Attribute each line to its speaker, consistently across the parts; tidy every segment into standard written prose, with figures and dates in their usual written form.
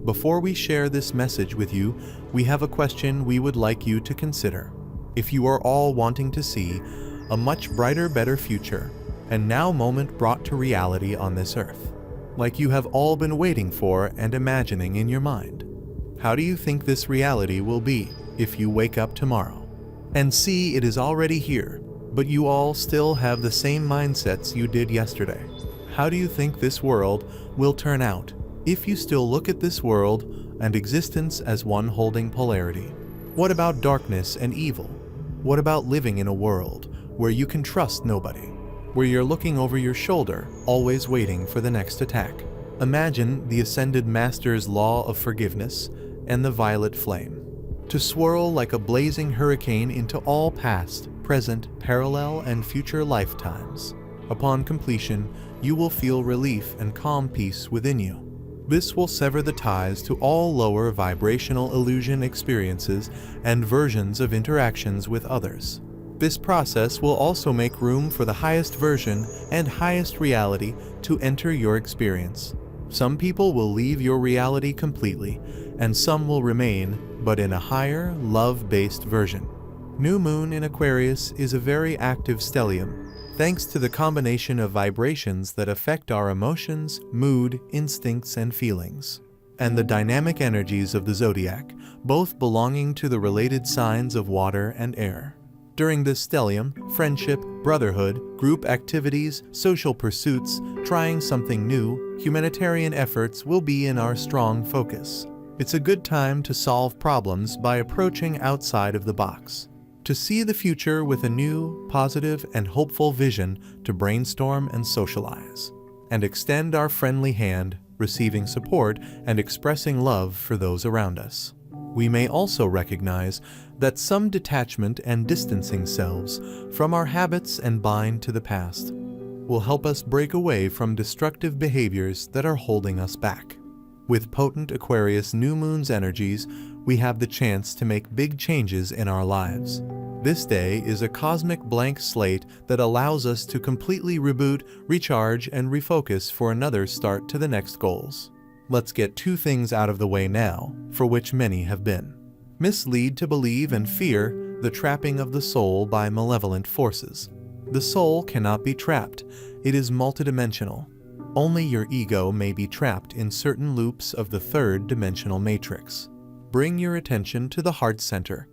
Speaker 1: Before we share this message with you, we have a question we would like you to consider. If you are all wanting to see a much brighter, better future, and now moment brought to reality on this earth, like you have all been waiting for and imagining in your mind, how do you think this reality will be if you wake up tomorrow and see it is already here, but you all still have the same mindsets you did yesterday? How do you think this world will turn out if you still look at this world and existence as one holding polarity? What about darkness and evil? What about living in a world where you can trust nobody, where you're looking over your shoulder, always waiting for the next attack? Imagine the Ascended Master's law of forgiveness and the violet flame, to swirl like a blazing hurricane into all past, present, parallel, and future lifetimes. Upon completion, you will feel relief and calm peace within you. This will sever the ties to all lower vibrational illusion experiences and versions of interactions with others. This process will also make room for the highest version and highest reality to enter your experience. Some people will leave your reality completely, and some will remain, but in a higher, love-based version. New Moon in Aquarius is a very active stellium, thanks to the combination of vibrations that affect our emotions, mood, instincts, and feelings, and the dynamic energies of the zodiac, both belonging to the related signs of water and air. During this stellium, friendship, brotherhood, group activities, social pursuits, trying something new, humanitarian efforts will be in our strong focus. It's a good time to solve problems by approaching outside of the box, to see the future with a new, positive, and hopeful vision, to brainstorm and socialize, and extend our friendly hand, receiving support and expressing love for those around us. We may also recognize that some detachment and distancing selves from our habits and bind to the past will help us break away from destructive behaviors that are holding us back. With potent Aquarius new moon's energies, we have the chance to make big changes in our lives. This day is a cosmic blank slate that allows us to completely reboot, recharge, and refocus for another start to the next goals. Let's get two things out of the way now, for which many have been misled to believe and fear the trapping of the soul by malevolent forces. The soul cannot be trapped. It is multidimensional. Only your ego may be trapped in certain loops of the third-dimensional matrix. Bring your attention to the heart center.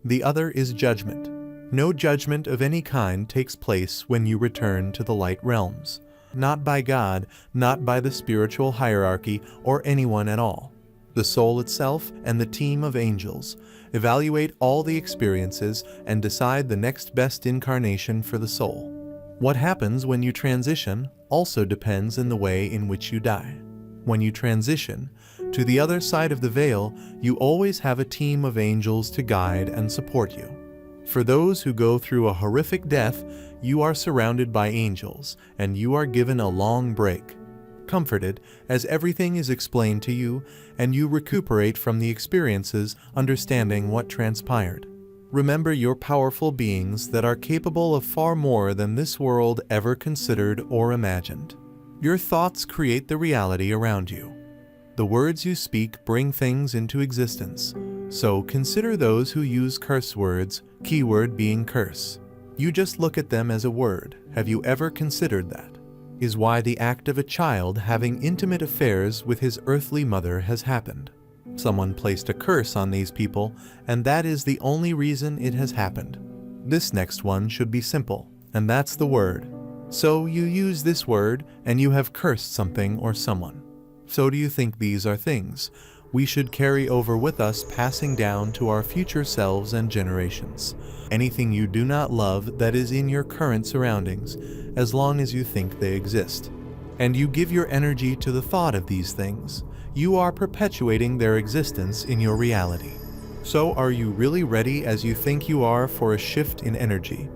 Speaker 1: The other is judgment. No judgment of any kind takes place when you return to the light realms. Not by God, not by the spiritual hierarchy, or anyone at all. The soul itself and the team of angels evaluate all the experiences and decide the next best incarnation for the soul. What happens when you transition also depends in the way in which you die. When you transition to the other side of the veil, you always have a team of angels to guide and support you. For those who go through a horrific death, you are surrounded by angels, and you are given a long break, comforted as everything is explained to you, and you recuperate from the experiences, understanding what transpired. Remember, you're powerful beings that are capable of far more than this world ever considered or imagined. Your thoughts create the reality around you. The words you speak bring things into existence. So consider those who use curse words, keyword being curse. You just look at them as a word. Have you ever considered that? Is why the act of a child having intimate affairs with his earthly mother has happened. Someone placed a curse on these people, and that is the only reason it has happened. This next one should be simple, and that's the word. So you use this word, and you have cursed something or someone. So do you think these are things we should carry over with us, passing down to our future selves and generations? Anything you do not love that is in your current surroundings, as long as you think they exist, and you give your energy to the thought of these things, you are perpetuating their existence in your reality. So are you really ready as you think you are for a shift in energy,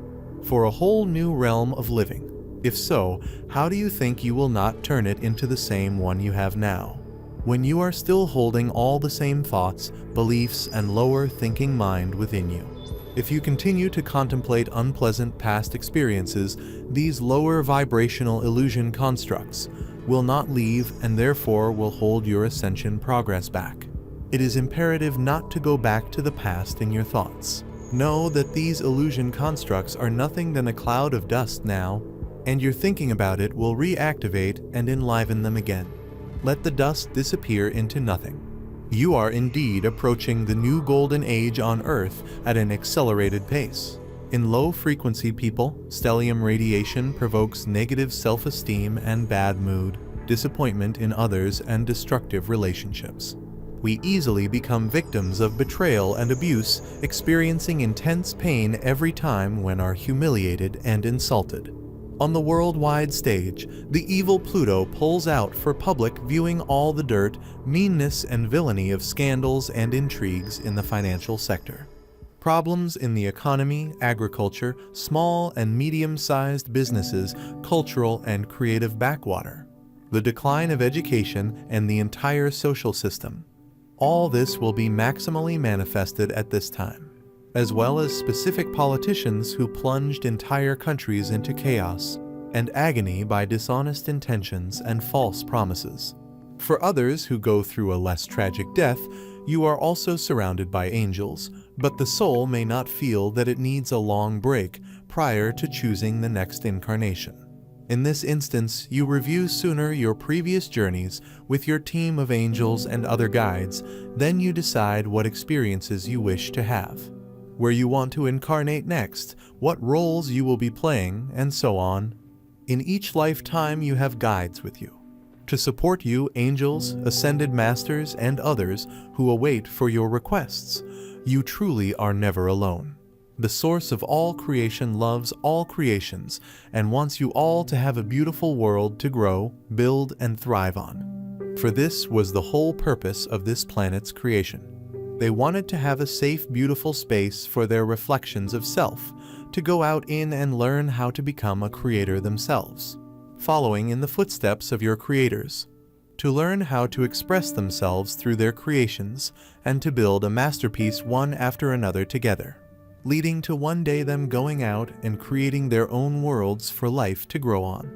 Speaker 1: for a whole new realm of living? If so, how do you think you will not turn it into the same one you have now, when you are still holding all the same thoughts, beliefs, and lower thinking mind within you? If you continue to contemplate unpleasant past experiences, these lower vibrational illusion constructs will not leave and therefore will hold your ascension progress back. It is imperative not to go back to the past in your thoughts. Know that these illusion constructs are nothing than a cloud of dust now, and your thinking about it will reactivate and enliven them again. Let the dust disappear into nothing. You are indeed approaching the new golden age on Earth at an accelerated pace. In low-frequency people, stellium radiation provokes negative self-esteem and bad mood, disappointment in others, and destructive relationships. We easily become victims of betrayal and abuse, experiencing intense pain every time when are humiliated and insulted. On the worldwide stage, the evil Pluto pulls out for public viewing all the dirt, meanness, and villainy of scandals and intrigues in the financial sector. Problems in the economy, agriculture, small and medium-sized businesses, cultural and creative backwater, the decline of education, and the entire social system. All this will be maximally manifested at this time, as well as specific politicians who plunged entire countries into chaos and agony by dishonest intentions and false promises. For others who go through a less tragic death, you are also surrounded by angels, but the soul may not feel that it needs a long break prior to choosing the next incarnation. In this instance, you review sooner your previous journeys with your team of angels and other guides, then you decide what experiences you wish to have, where you want to incarnate next, what roles you will be playing, and so on. In each lifetime you have guides with you to support you, angels, ascended masters, and others who await for your requests. You truly are never alone. The source of all creation loves all creations and wants you all to have a beautiful world to grow, build, and thrive on. For this was the whole purpose of this planet's creation. They wanted to have a safe, beautiful space for their reflections of self, to go out in and learn how to become a creator themselves, following in the footsteps of your creators, to learn how to express themselves through their creations and to build a masterpiece one after another together, leading to one day them going out and creating their own worlds for life to grow on.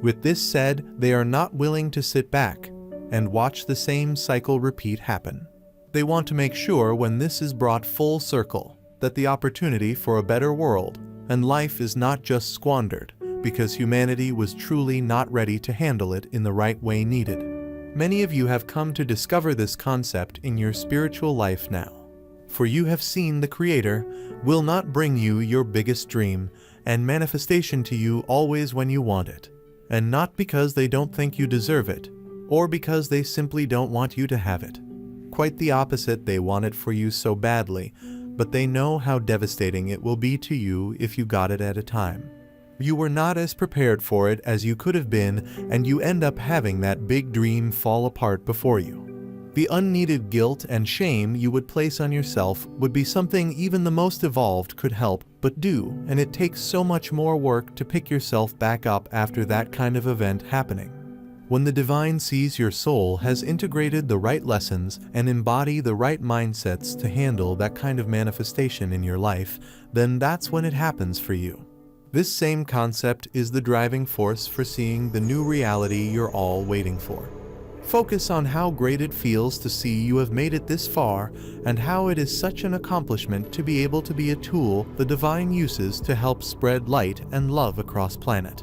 Speaker 1: With this said, they are not willing to sit back and watch the same cycle repeat happen. They want to make sure when this is brought full circle that the opportunity for a better world and life is not just squandered because humanity was truly not ready to handle it in the right way needed. Many of you have come to discover this concept in your spiritual life now. For you have seen the Creator will not bring you your biggest dream and manifestation to you always when you want it, and not because they don't think you deserve it, or because they simply don't want you to have it. Quite the opposite, they want it for you so badly, but they know how devastating it will be to you if you got it at a time. You were not as prepared for it as you could have been, and you end up having that big dream fall apart before you. The unneeded guilt and shame you would place on yourself would be something even the most evolved could help but do, and it takes so much more work to pick yourself back up after that kind of event happening. When the divine sees your soul has integrated the right lessons and embody the right mindsets to handle that kind of manifestation in your life, then that's when it happens for you. This same concept is the driving force for seeing the new reality you're all waiting for. Focus on how great it feels to see you have made it this far and how it is such an accomplishment to be able to be a tool the divine uses to help spread light and love across planet.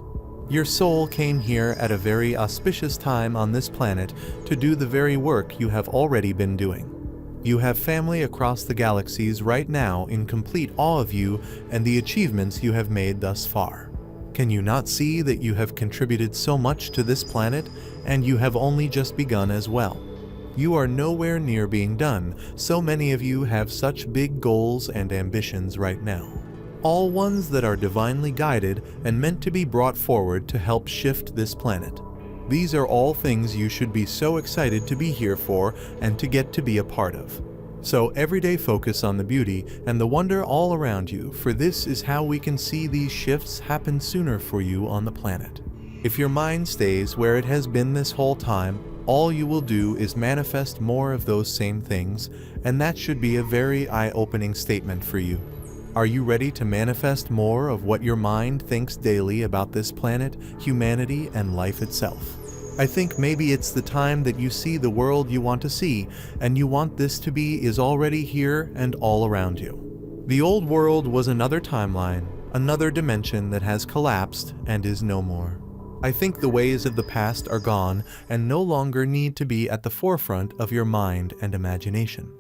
Speaker 1: Your soul came here at a very auspicious time on this planet to do the very work you have already been doing. You have family across the galaxies right now in complete awe of you and the achievements you have made thus far. Can you not see that you have contributed so much to this planet, and you have only just begun as well? You are nowhere near being done. So many of you have such big goals and ambitions right now, all ones that are divinely guided and meant to be brought forward to help shift this planet. These are all things you should be so excited to be here for and to get to be a part of. So every day focus on the beauty and the wonder all around you, for this is how we can see these shifts happen sooner for you on the planet. If your mind stays where it has been this whole time, all you will do is manifest more of those same things, and that should be a very eye-opening statement for you. Are you ready to manifest more of what your mind thinks daily about this planet, humanity, and life itself? I think maybe it's the time that you see the world you want to see, and you want this to be is already here and all around you. The old world was another timeline, another dimension that has collapsed and is no more. I think the ways of the past are gone and no longer need to be at the forefront of your mind and imagination.